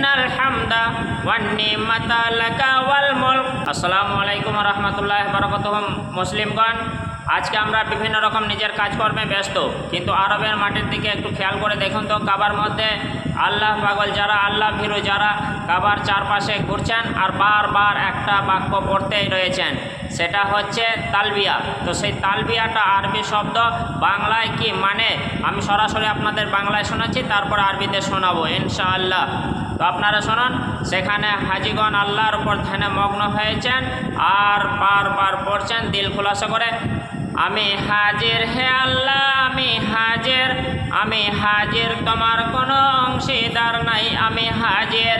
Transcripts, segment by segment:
ইন্নাল হামদা ওয়ান নিমাতা লাকা ওয়াল মুলক। আসসালামু আলাইকুম ওয়া রাহমাতুল্লাহি ওয়া বারাকাতুহু। মুসলিমগণ, আজকে আমরা বিভিন্ন রকম নিজের কাজকর্মে ব্যস্ত, কিন্তু আরবের মাটির দিকে একটু খেয়াল করে দেখুন তো, কাবার মধ্যে আল্লাহ পাগল যারা, আল্লাহ ভীরু যারা কাবার চারপাশে ঘুরছেন আর বারবার একটা বাক্য পড়তেই রয়েছেন, সেটা হচ্ছে তালবিয়া। তো সেই তালবিয়াটা আরবি শব্দ, বাংলায় কি মানে আমি সরাসরি আপনাদের বাংলায় শোনাচ্ছি, তারপর আরবিতে শোনাবো ইনশাআল্লাহ। তো আপনারা শুনুন। সেখানে হাজিগণ আল্লাহর উপর ধ্যানে মগ্ন হয়েছেন আর বারবার পড়ছেন দিল খোলাসা করে, আমি হাজির হে আল্লাহ, আমি হাজির, আমি হাজির, তোমার কোনো অংশীদার নাই, আমি হাজির,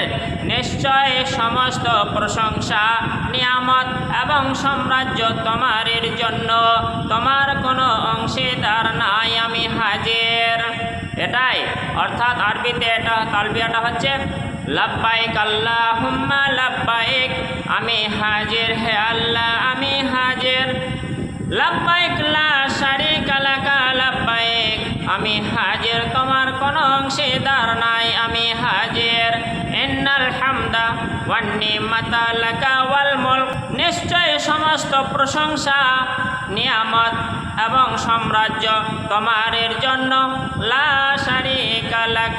নিশ্চয় সমস্ত প্রশংসা, নিয়ামত এবং সাম্রাজ্য তোমারের জন্য, তোমার কোনো অংশীদার নাই, আমি হাজির। এটাই অর্থাৎ আরবিতে এটা তালবিয়াটা হচ্ছে লাব্বাইক আল্লাহুম্মা লাব্বাইক, আমি হাজির হে আল্লাহ, আমি হাজির, লাব্বাইক লা শারীকা লাকা লাব্বাইক, আমি হাজির, তোমার কোনো অংশীদার নাই, আমি হাজির, ইন্নাল হামদা ওয়ান নিমাতা লাকা ওয়াল মুলক, নিশ্চয় সমস্ত প্রশংসা, নিয়ামত এবং সাম্রাজ্য তোমারের জন্য, লা শারীকা লাক,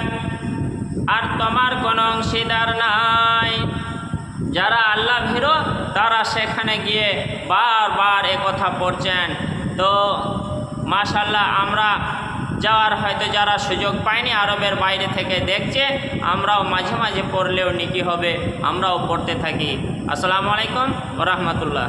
আর তোমার কোনো অংশীদার নাই। যারা আল্লাহ ভীরু তারা সেখানে গিয়ে বারবার কথা পড়ছেন। তো মাশাআল্লাহ, আমরা যাওয়ার হয়তো যারা সুযোগ পাইনি, আরবের বাইরে থেকে দেখছে, আমরাও মাঝে মাঝে পড়লেও নেকি হবে, আমরাও পড়তে থাকি। আসসালামু আলাইকুম ওয়া রাহমাতুল্লাহ।